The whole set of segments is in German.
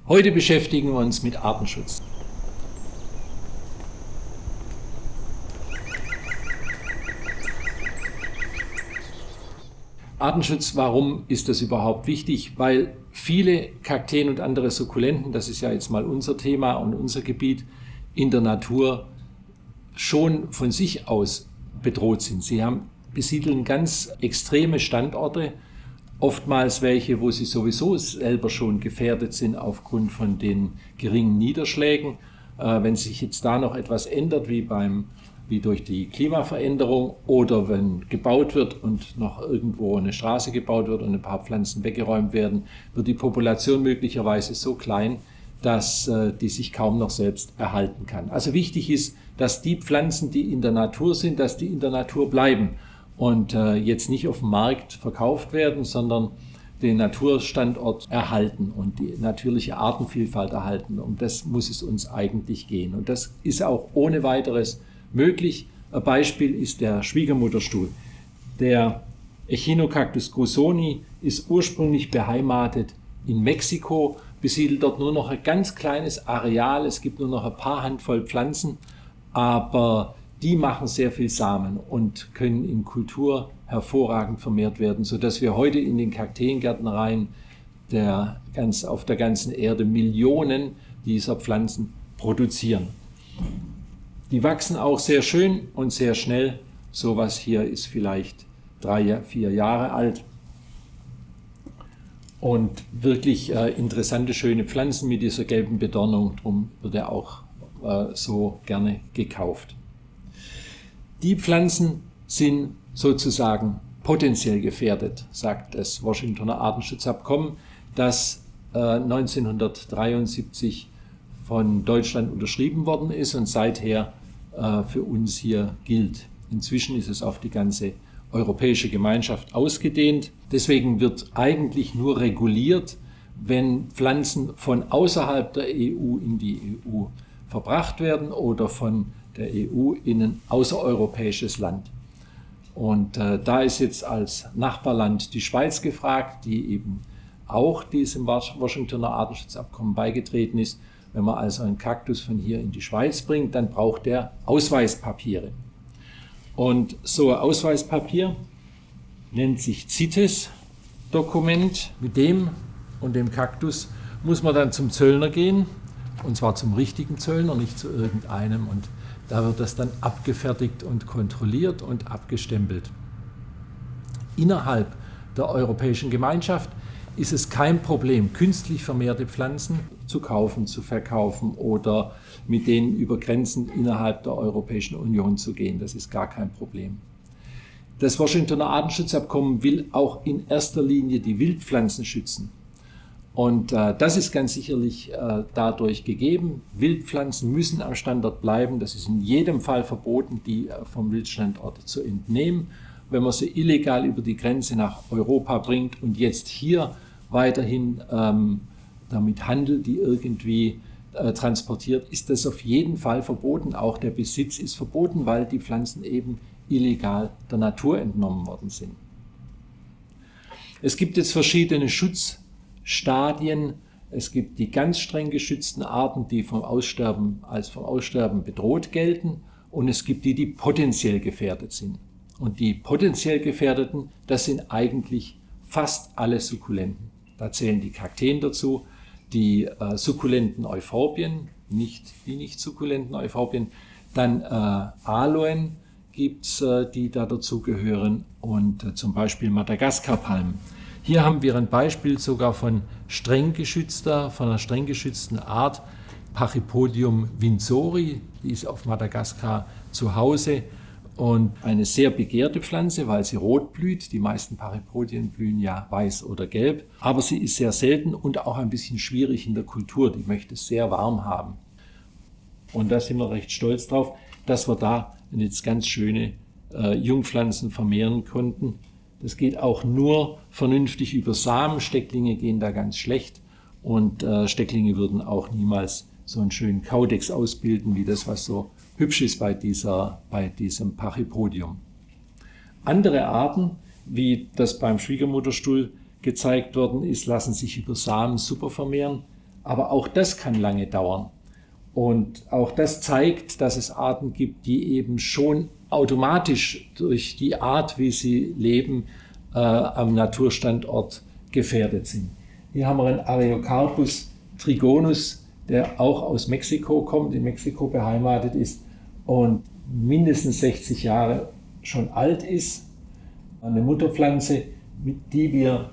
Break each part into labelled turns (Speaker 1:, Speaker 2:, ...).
Speaker 1: Heute beschäftigen wir uns mit Artenschutz. Artenschutz, warum ist das überhaupt wichtig? Weil viele Kakteen und andere Sukkulenten, das ist ja jetzt mal unser Thema und unser Gebiet, in der Natur schon von sich aus bedroht sind. Sie besiedeln ganz extreme Standorte, oftmals welche, wo sie sowieso selber schon gefährdet sind aufgrund von den geringen Niederschlägen. Wenn sich jetzt da noch etwas ändert, wie durch die Klimaveränderung oder wenn gebaut wird und noch irgendwo eine Straße gebaut wird und ein paar Pflanzen weggeräumt werden, wird die Population möglicherweise so klein, dass die sich kaum noch selbst erhalten kann. Also wichtig ist, dass die Pflanzen, die in der Natur sind, dass die in der Natur bleiben und jetzt nicht auf dem Markt verkauft werden, sondern den Naturstandort erhalten und die natürliche Artenvielfalt erhalten. Um das muss es uns eigentlich gehen. Und das ist auch ohne weiteres möglich. Ein Beispiel ist der Schwiegermutterstuhl. Der Echinocactus grusoni ist ursprünglich beheimatet in Mexiko, besiedelt dort nur noch ein ganz kleines Areal. Es gibt nur noch ein paar Handvoll Pflanzen, aber die machen sehr viel Samen und können in Kultur hervorragend vermehrt werden, sodass wir heute in den Kakteengärtnereien auf der ganzen Erde Millionen dieser Pflanzen produzieren. Die wachsen auch sehr schön und sehr schnell. Sowas hier ist vielleicht 3-4 Jahre alt. Und wirklich interessante, schöne Pflanzen mit dieser gelben Bedornung. Darum wird er auch so gerne gekauft. Die Pflanzen sind sozusagen potenziell gefährdet, sagt das Washingtoner Artenschutzabkommen, das 1973 von Deutschland unterschrieben worden ist und seither für uns hier gilt. Inzwischen ist es auf die ganze europäische Gemeinschaft ausgedehnt. Deswegen wird eigentlich nur reguliert, wenn Pflanzen von außerhalb der EU in die EU verbracht werden oder von der EU in ein außereuropäisches Land. Und da ist jetzt als Nachbarland die Schweiz gefragt, die eben auch diesem Washingtoner Artenschutzabkommen beigetreten ist. Wenn man also einen Kaktus von hier in die Schweiz bringt, dann braucht der Ausweispapiere. Und so ein Ausweispapier nennt sich CITES-Dokument. Mit dem und dem Kaktus muss man dann zum Zöllner gehen, und zwar zum richtigen Zöllner, nicht zu irgendeinem. Und da wird das dann abgefertigt und kontrolliert und abgestempelt. Innerhalb der Europäischen Gemeinschaft ist es kein Problem, künstlich vermehrte Pflanzen zu kaufen, zu verkaufen oder mit denen über Grenzen innerhalb der Europäischen Union zu gehen. Das ist gar kein Problem. Das Washingtoner Artenschutzabkommen will auch in erster Linie die Wildpflanzen schützen. Und das ist ganz sicherlich dadurch gegeben. Wildpflanzen müssen am Standort bleiben. Das ist in jedem Fall verboten, die vom Wildstandort zu entnehmen. Wenn man sie illegal über die Grenze nach Europa bringt und jetzt hier weiterhin damit handelt, die irgendwie transportiert, ist das auf jeden Fall verboten. Auch der Besitz ist verboten, weil die Pflanzen eben illegal der Natur entnommen worden sind. Es gibt jetzt verschiedene Schutzstadien. Es gibt die ganz streng geschützten Arten, die vom Aussterben bedroht gelten, und es gibt die potenziell gefährdet sind. Und die potenziell gefährdeten, das sind eigentlich fast alle Sukkulenten. Da zählen die Kakteen dazu, die sukkulenten Euphorbien, nicht die nicht sukkulenten Euphorbien, dann Aloen gibt es, die da dazugehören, und zum Beispiel Madagaskarpalmen. Hier haben wir ein Beispiel sogar von einer streng geschützten Art, Pachypodium windsori, die ist auf Madagaskar zu Hause und eine sehr begehrte Pflanze, weil sie rot blüht. Die meisten Pachypodien blühen ja weiß oder gelb, aber sie ist sehr selten und auch ein bisschen schwierig in der Kultur. Die möchte es sehr warm haben. Und da sind wir recht stolz drauf, dass wir da jetzt ganz schöne Jungpflanzen vermehren konnten. Das geht auch nur vernünftig über Samen. Stecklinge gehen da ganz schlecht und Stecklinge würden auch niemals so einen schönen Kaudex ausbilden, wie das, was so hübsch ist bei diesem Pachypodium. Andere Arten, wie das beim Schwiegermutterstuhl gezeigt worden ist, lassen sich über Samen super vermehren. Aber auch das kann lange dauern. Und auch das zeigt, dass es Arten gibt, die eben schon automatisch durch die Art, wie sie leben, am Naturstandort gefährdet sind. Hier haben wir einen Areocarpus trigonus, der auch aus Mexiko kommt, in Mexiko beheimatet ist und mindestens 60 Jahre schon alt ist. Eine Mutterpflanze, die wir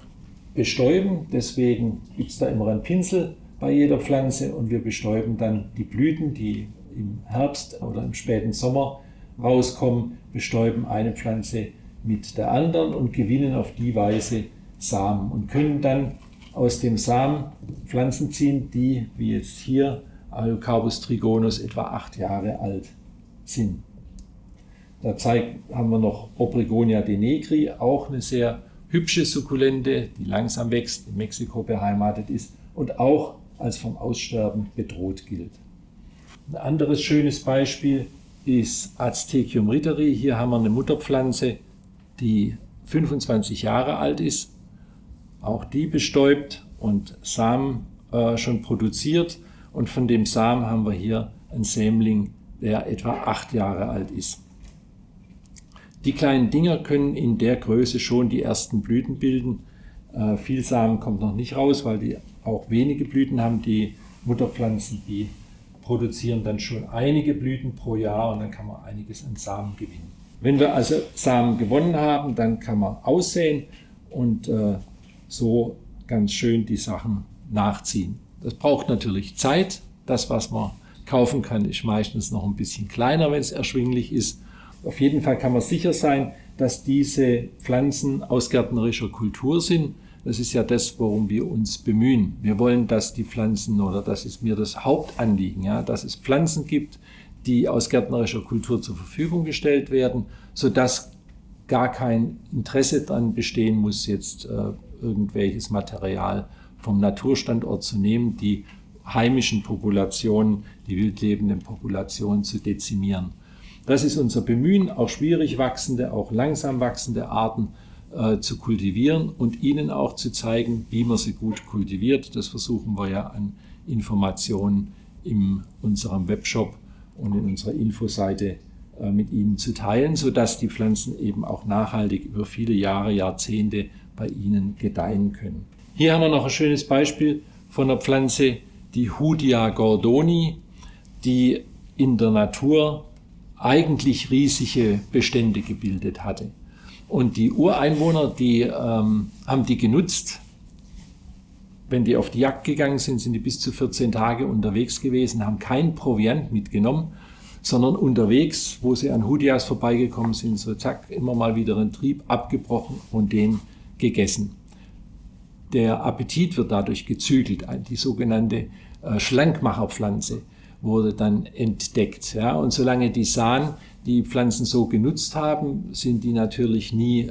Speaker 1: bestäuben. Deswegen gibt es da immer einen Pinsel bei jeder Pflanze und wir bestäuben dann die Blüten, die im Herbst oder im späten Sommer rauskommen, bestäuben eine Pflanze mit der anderen und gewinnen auf die Weise Samen und können dann aus dem Samen Pflanzen ziehen, die, wie jetzt hier, Areocarpus trigonus, etwa 8 Jahre alt sind. Da haben wir noch Obregonia denegri, auch eine sehr hübsche Sukkulente, die langsam wächst, in Mexiko beheimatet ist und auch als vom Aussterben bedroht gilt. Ein anderes schönes Beispiel ist Aztechium ritteri. Hier haben wir eine Mutterpflanze, die 25 Jahre alt ist, auch die bestäubt und Samen schon produziert. Und von dem Samen haben wir hier einen Sämling, der etwa 8 Jahre alt ist. Die kleinen Dinger können in der Größe schon die ersten Blüten bilden. Viel Samen kommt noch nicht raus, weil die auch wenige Blüten haben. Die Mutterpflanzen, die produzieren dann schon einige Blüten pro Jahr und dann kann man einiges an Samen gewinnen. Wenn wir also Samen gewonnen haben, dann kann man aussäen und so ganz schön die Sachen nachziehen. Das braucht natürlich Zeit. Das, was man kaufen kann, ist meistens noch ein bisschen kleiner, wenn es erschwinglich ist. Auf jeden Fall kann man sicher sein, dass diese Pflanzen aus gärtnerischer Kultur sind. Das ist ja das, worum wir uns bemühen. Wir wollen, dass die Pflanzen, oder das ist mir das Hauptanliegen, ja, dass es Pflanzen gibt, die aus gärtnerischer Kultur zur Verfügung gestellt werden, sodass gar kein Interesse daran bestehen muss, jetzt irgendwelches Material vom Naturstandort zu nehmen, die heimischen Populationen, die wildlebenden Populationen zu dezimieren. Das ist unser Bemühen, auch schwierig wachsende, auch langsam wachsende Arten zu kultivieren und ihnen auch zu zeigen, wie man sie gut kultiviert. Das versuchen wir ja an Informationen in unserem Webshop und in unserer Infoseite mit Ihnen zu teilen, sodass die Pflanzen eben auch nachhaltig über viele Jahre, Jahrzehnte bei Ihnen gedeihen können. Hier haben wir noch ein schönes Beispiel von einer Pflanze, die Hoodia gordoni, die in der Natur eigentlich riesige Bestände gebildet hatte. Und die Ureinwohner, die haben die genutzt. Wenn die auf die Jagd gegangen sind, sind die bis zu 14 Tage unterwegs gewesen, haben kein Proviant mitgenommen, sondern unterwegs, wo sie an Hoodias vorbeigekommen sind, so zack, immer mal wieder einen Trieb abgebrochen und den gegessen. Der Appetit wird dadurch gezügelt. Die sogenannte Schlankmacherpflanze wurde dann entdeckt. Ja, und solange die Sahen die Pflanzen so genutzt haben, sind die natürlich nie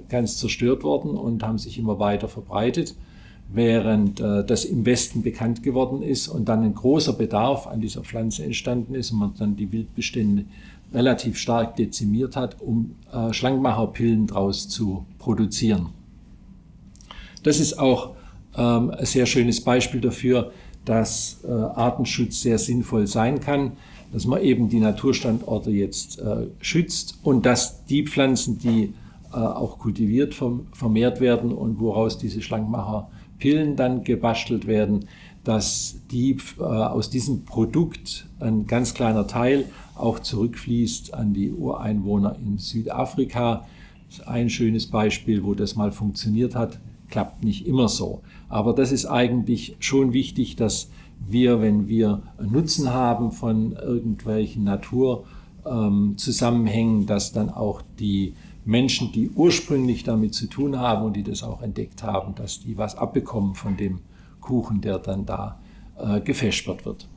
Speaker 1: ganz zerstört worden und haben sich immer weiter verbreitet, während das im Westen bekannt geworden ist und dann ein großer Bedarf an dieser Pflanze entstanden ist und man dann die Wildbestände relativ stark dezimiert hat, um Schlankmacherpillen daraus zu produzieren. Das ist auch ein sehr schönes Beispiel dafür, dass Artenschutz sehr sinnvoll sein kann, dass man eben die Naturstandorte jetzt schützt und dass die Pflanzen, die auch kultiviert vermehrt werden und woraus diese Schlankmacherpillen dann gebastelt werden, dass die aus diesem Produkt ein ganz kleiner Teil auch zurückfließt an die Ureinwohner in Südafrika. Das ist ein schönes Beispiel, wo das mal funktioniert hat. Klappt nicht immer so. Aber das ist eigentlich schon wichtig, dass wir, wenn wir einen Nutzen haben von irgendwelchen Naturzusammenhängen, dass dann auch die Menschen, die ursprünglich damit zu tun haben und die das auch entdeckt haben, dass die was abbekommen von dem Kuchen, der dann da gefäschert wird.